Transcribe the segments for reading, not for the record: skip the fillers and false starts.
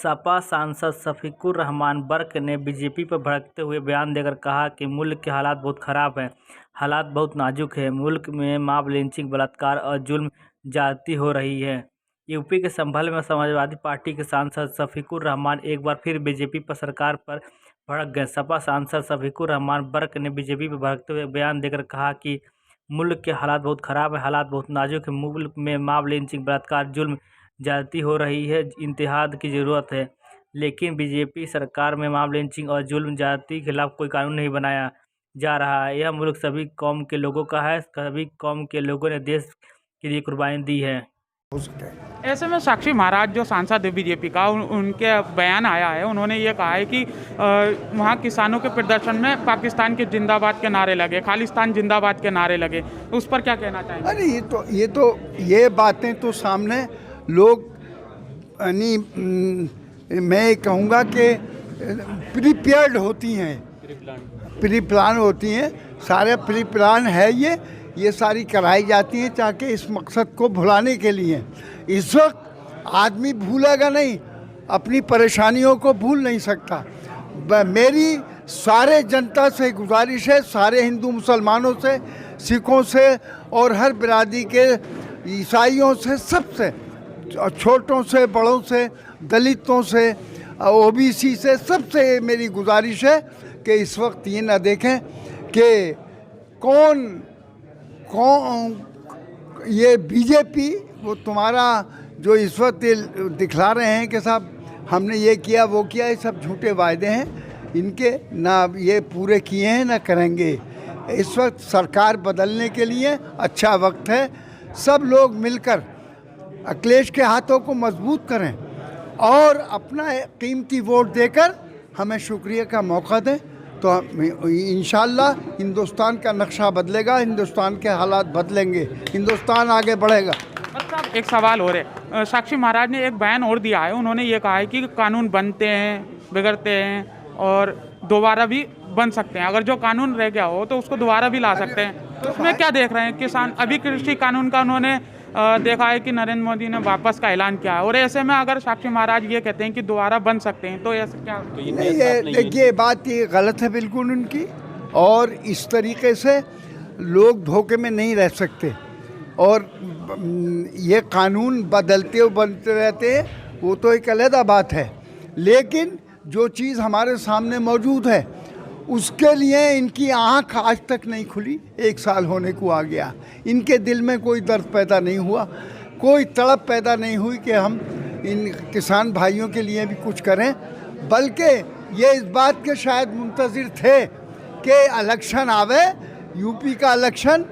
सपा सांसद शफीकुर रहमान बर्क ने बीजेपी पर भड़कते हुए बयान देकर कहा कि मुल्क के हालात बहुत ख़राब हैं, हालात बहुत नाजुक हैं। मुल्क में मॉब लिंचिंग, बलात्कार और जुल्म ज्यादती हो रही है। यूपी के संभल में समाजवादी पार्टी के सांसद शफीकुर रहमान एक बार फिर बीजेपी पर सरकार पर भड़क गए। सपा सांसद शफीकुर रहमान बर्क ने बीजेपी पर भड़कते हुए बयान देकर कहा कि मुल्क के हालात बहुत ख़राब हैं, हालात बहुत नाजुक हैं। मुल्क में मॉब लिंचिंग, बलात्कार, जुल्म ज्यादती हो रही है, इत्तेहाद की ज़रूरत है। लेकिन बीजेपी सरकार में मॉब लिंचिंग और जुल्म ज्यादती के खिलाफ कोई कानून नहीं बनाया जा रहा है। यह मुल्क सभी कौम के लोगों का है, सभी कौम के लोगों ने देश के लिए कुर्बानी दी है। ऐसे में साक्षी महाराज जो सांसद है बीजेपी का, उनके बयान आया है। उन्होंने ये कहा है कि वहाँ किसानों के प्रदर्शन में पाकिस्तान के जिंदाबाद के नारे लगे, खालिस्तान जिंदाबाद के नारे लगे। तो उस पर क्या कहना चाहेंगे? अरे ये बातें तो सामने लोग मैं कहूँगा कि प्रीपेयर्ड होती हैं, प्री प्लान होती हैं, सारे प्री प्लान है। ये सारी कराई जाती हैं ताकि इस मकसद को भुलाने के लिए। इस वक्त आदमी भूलेगा नहीं, अपनी परेशानियों को भूल नहीं सकता। मेरी सारे जनता से गुजारिश है, सारे हिंदू मुसलमानों से, सिखों से और हर बिरादरी के, ईसाइयों से, सबसे, छोटों से बड़ों से, दलितों से, ओबीसी से, सबसे मेरी गुजारिश है कि इस वक्त ये ना देखें कि कौन ये बीजेपी, वो तुम्हारा जो इस वक्त दिखला रहे हैं कि साहब हमने ये किया वो किया, ये सब झूठे वायदे हैं। इनके ना ये पूरे किए हैं ना करेंगे। इस वक्त सरकार बदलने के लिए अच्छा वक्त है। सब लोग मिलकर अखिलेश के हाथों को मजबूत करें और अपना कीमती वोट देकर हमें शुक्रिया का मौका दें, तो इंशाल्लाह हिंदुस्तान का नक्शा बदलेगा, हिंदुस्तान के हालात बदलेंगे, हिंदुस्तान आगे बढ़ेगा। मतलब एक सवाल और है, साक्षी महाराज ने एक बयान और दिया है। उन्होंने ये कहा है कि कानून बनते हैं, बिगड़ते हैं और दोबारा भी बन सकते हैं। अगर जो कानून रह गया हो तो उसको दोबारा भी ला सकते हैं। तो उसमें क्या देख रहे हैं? किसान, अभी कृषि कानून का उन्होंने देखा है कि नरेंद्र मोदी ने वापस का ऐलान किया है, और ऐसे में अगर साक्षी महाराज ये कहते हैं कि दोबारा बन सकते हैं, तो ऐसे क्या? देखिए, बात ये गलत है बिल्कुल उनकी, और इस तरीके से लोग धोखे में नहीं रह सकते। और ये कानून बदलते बनते रहते हैं, वो तो एक अलग बात है। लेकिन जो चीज़ हमारे सामने मौजूद है उसके लिए इनकी आँख आज तक नहीं खुली। 1 साल होने को आ गया, इनके दिल में कोई दर्द पैदा नहीं हुआ, कोई तड़प पैदा नहीं हुई कि हम इन किसान भाइयों के लिए भी कुछ करें। बल्कि ये इस बात के शायद मुंतज़िर थे कि इलेक्शन आवे, यूपी का इलेक्शन,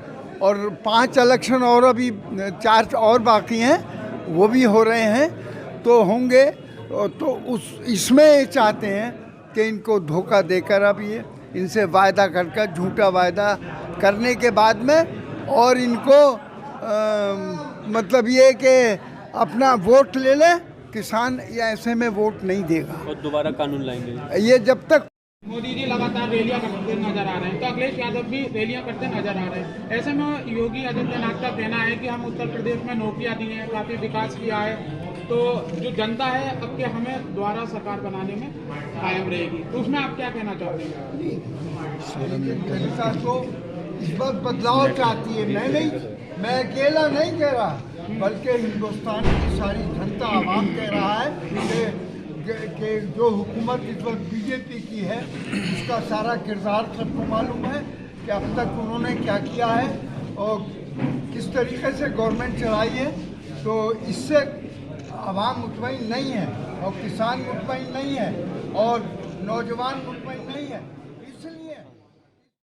और 5 इलेक्शन और अभी 4 और बाकी हैं, वो भी हो रहे हैं, तो होंगे। तो इसमें चाहते हैं कि इनको धोखा देकर, अब ये इनसे वायदा करके, झूठा वायदा करने के बाद में, और इनको मतलब ये कि अपना वोट ले ले, किसान या ऐसे में वोट नहीं देगा और दोबारा कानून लाएंगे। ये जब तक मोदी जी लगातार रैलियां करते नजर आ रहे हैं, तो अखिलेश यादव भी रैलियां करते नजर आ रहे हैं। ऐसे में योगी आदित्यनाथ का कहना है कि हम उत्तर प्रदेश में नौकरियां दी हैं, काफ़ी विकास किया है, तो जो जनता है अब के हमें दोबारा सरकार बनाने में कायम रहेगी। तो उसमें आप क्या कहना चाहते हैं? जनता तो इस वक्त बदलाव चाहती है। मैं अकेला नहीं कह रहा, बल्कि हिंदुस्तान की सारी जनता, आवाम कह रहा है कि जो हुकूमत इस वक्त बीजेपी की है, उसका सारा किरदार सबको मालूम है कि अब तक उन्होंने क्या किया है और किस तरीके से गवर्नमेंट चलाई है। तो इससे आवाम मुतमईन नहीं है, और किसान मुतमईन नहीं है, और नौजवान मुतमईन